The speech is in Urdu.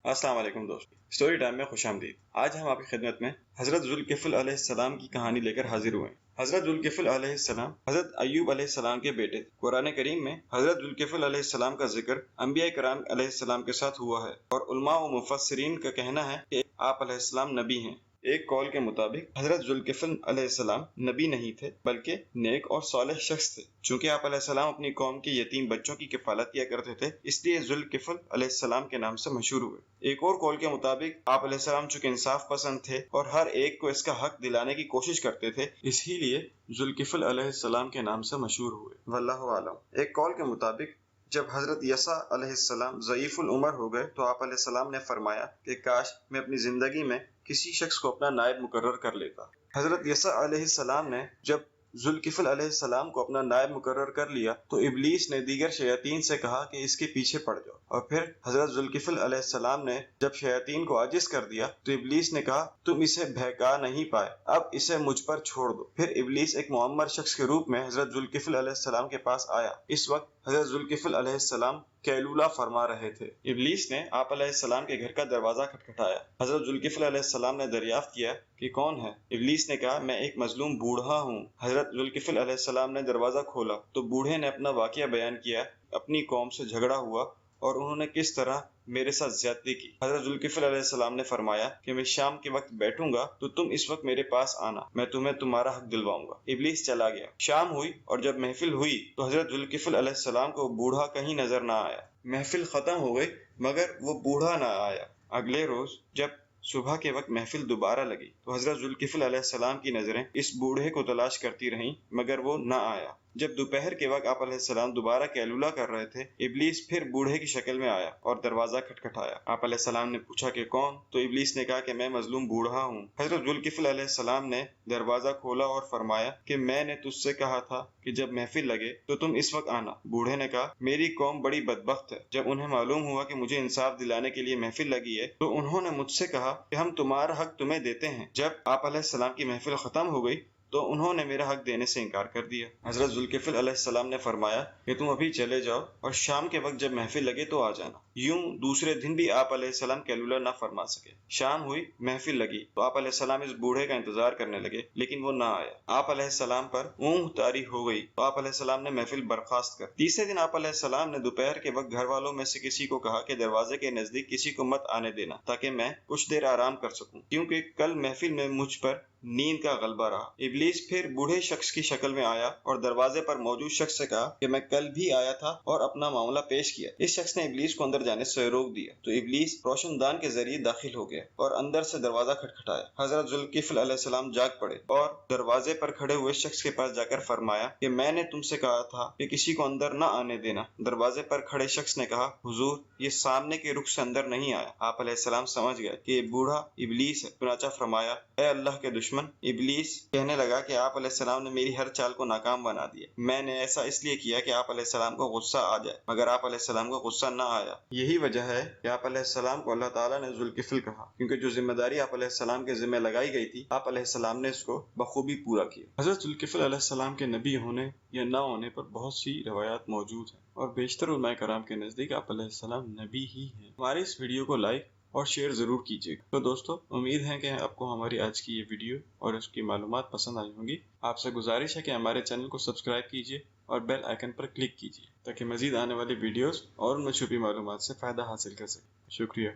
السلام علیکم دوستو، اسٹوری ٹائم میں خوش آمدید۔ آج ہم آپ کی خدمت میں حضرت ذوالکفل علیہ السلام کی کہانی لے کر حاضر ہوئے ہیں۔ حضرت ذوالکفل علیہ السلام حضرت ایوب علیہ السلام کے بیٹے تھے۔ قرآن کریم میں حضرت ذوالکفل علیہ السلام کا ذکر انبیاء کرام علیہ السلام کے ساتھ ہوا ہے، اور علماء و مفسرین کا کہنا ہے کہ آپ علیہ السلام نبی ہیں۔ ایک قول کے مطابق حضرت ذوالکفل علیہ السلام نبی نہیں تھے بلکہ نیک اور صالح شخص تھے۔ چونکہ آپ علیہ السلام اپنی قوم کے یتیم بچوں کی کفالت کیا کرتے تھے، اس لیے ذوالکفل علیہ السلام کے نام سے مشہور ہوئے۔ ایک اور قول کے مطابق آپ علیہ السلام چونکہ انصاف پسند تھے اور ہر ایک کو اس کا حق دلانے کی کوشش کرتے تھے، اسی لیے ذوالکفل علیہ السلام کے نام سے مشہور ہوئے۔ واللہ اعلم۔ ایک قول کے مطابق جب حضرت یسع علیہ السلام ضعیف العمر ہو گئے تو آپ علیہ السلام نے فرمایا کہ کاش میں اپنی زندگی میں کسی شخص کو اپنا نائب مقرر کر لیتا۔ حضرت یسع علیہ السلام نے جب ذوالکفل علیہ السلام کو اپنا نائب مقرر کر لیا تو ابلیس نے دیگر شیاطین سے کہا کہ اس کے پیچھے پڑ جاؤ، اور پھر حضرت ذوالکفل علیہ السلام نے جب شیاطین کو عاجز کر دیا تو ابلیس نے کہا تم اسے بہکا نہیں پائے، اب اسے مجھ پر چھوڑ دو۔ پھر ابلیس ایک معمر شخص کے روپ میں حضرت ذوالکفل علیہ السلام کے پاس آیا۔ اس وقت حضرت ذوالکفل علیہ السلام قیلولہ فرما رہے تھے۔ ابلیس نے آپ علیہ السلام کے گھر کا دروازہ کھٹکھٹایا۔ حضرت ذوالکفل علیہ السلام نے دریافت کیا کہ کون ہے؟ ابلیس نے کہا میں ایک مظلوم بوڑھا ہوں۔ حضرت ذوالکفل علیہ السلام نے دروازہ کھولا تو بوڑھے نے اپنا واقعہ بیان کیا، اپنی قوم سے جھگڑا ہوا اور انہوں نے کس طرح میرے ساتھ زیادتی کی۔ حضرت ذوالکفل علیہ السلام نے فرمایا کہ میں شام کے وقت بیٹھوں گا تو تم اس وقت میرے پاس آنا، میں تمہیں تمہارا حق دلواؤں گا۔ ابلیس چلا گیا۔ شام ہوئی اور جب محفل ہوئی تو حضرت ذوالکفل علیہ السلام کو بوڑھا کہیں نظر نہ آیا۔ محفل ختم ہو گئی مگر وہ بوڑھا نہ آیا۔ اگلے روز جب صبح کے وقت محفل دوبارہ لگی تو حضرت ذوالکفل علیہ السلام کی نظریں اس بوڑھے کو تلاش کرتی رہیں مگر وہ نہ آیا۔ جب دوپہر کے وقت آپ علیہ السلام دوبارہ قیلولہ کر رہے تھے، ابلیس پھر بوڑھے کی شکل میں آیا اور دروازہ کھٹکھٹایا۔ آپ علیہ السلام نے پوچھا کہ کون؟ تو ابلیس نے کہا کہ میں مظلوم بوڑھا ہوں۔ حضرت ذوالکفل علیہ السلام نے دروازہ کھولا اور فرمایا کہ میں نے تجھ سے کہا تھا کہ جب محفل لگے تو تم اس وقت آنا۔ بوڑھے نے کہا میری قوم بڑی بدبخت ہے، جب انہیں معلوم ہوا کہ مجھے انصاف دلانے کے لیے محفل لگی ہے تو انہوں نے مجھ سے کہا کہ ہم تمہارا حق تمہیں دیتے ہیں۔ جب آپ علیہ السلام کی محفل ختم ہو گئی تو انہوں نے میرا حق دینے سے انکار کر دیا۔ حضرت ذوالکفل علیہ السلام نے فرمایا کہ تم ابھی چلے جاؤ اور شام کے وقت جب محفل لگے تو آ جانا۔ یوں دوسرے دن بھی آپ علیہ السلام قیلولہ نہ فرما سکے۔ شام ہوئی، محفل لگی تو آپ علیہ السلام اس بوڑھے کا انتظار کرنے لگے لیکن وہ نہ آیا۔ آپ علیہ السلام پر اونگ طاری ہو گئی تو آپ علیہ السلام نے محفل برخاست کر۔ تیسرے دن آپ علیہ السلام نے دوپہر کے وقت گھر والوں میں سے کسی کو کہا کہ دروازے کے نزدیک کسی کو مت آنے دینا تاکہ میں کچھ دیر آرام کر سکوں، کیونکہ کل محفل میں مجھ پر نیند کا غلبہ رہا۔ ابلیس پھر بوڑھے شخص کی شکل میں آیا اور دروازے پر موجود شخص سے کہا کہ میں کل بھی آیا تھا اور اپنا معاملہ پیش کیا۔ اس شخص نے ابلیس کو اندر جانے سے روک دیا تو ابلیس روشن دان کے ذریعے داخل ہو گیا اور اندر سے دروازہ کھٹکھٹایا۔ حضرت ذوالکفل علیہ السلام جاگ پڑے اور دروازے پر کھڑے ہوئے شخص کے پاس جا کر فرمایا کہ میں نے تم سے کہا تھا کہ کسی کو اندر نہ آنے دینا۔ دروازے پر کھڑے شخص نے کہا حضور یہ سامنے کے رخ سے اندر نہیں آیا۔ آپ علیہ السلام سمجھ گئے کہ یہ بوڑھا ابلیس ہے، چنانچہ فرمایا اے اللہ کے دشمن۔ ابلیس کہنے لگا کہ آپ علیہ السلام نے میری ہر چال کو ناکام بنا دیا، میں نے ایسا اس لیے کیا کہ آپ علیہ السلام کو غصہ آ جائے، مگر آپ علیہ السلام کو غصہ نہ آیا۔ یہی وجہ ہے کہ آپ علیہ السلام کو اللہ تعالیٰ نے ذوالکفل کہا، کیونکہ جو ذمہ داری آپ علیہ السلام کے ذمہ لگائی گئی تھی آپ علیہ السلام نے اس کو بخوبی پورا کیا۔ حضرت ذوالکفل علیہ السلام کے نبی ہونے یا نہ ہونے پر بہت سی روایات موجود ہیں، اور بیشتر علماء کرام کے نزدیک آپ علیہ السلام نبی ہی ہیں۔ ہماری اس ویڈیو کو لائک اور شیئر ضرور کیجیے گا۔ تو دوستو امید ہے کہ آپ کو ہماری آج کی یہ ویڈیو اور اس کی معلومات پسند آئی ہوں گی۔ آپ سے گزارش ہے کہ ہمارے چینل کو سبسکرائب کیجیے اور بیل آئیکن پر کلک کیجیے تاکہ مزید آنے والی ویڈیوز اور ان میں چھپی معلومات سے فائدہ حاصل کر سکیں۔ شکریہ۔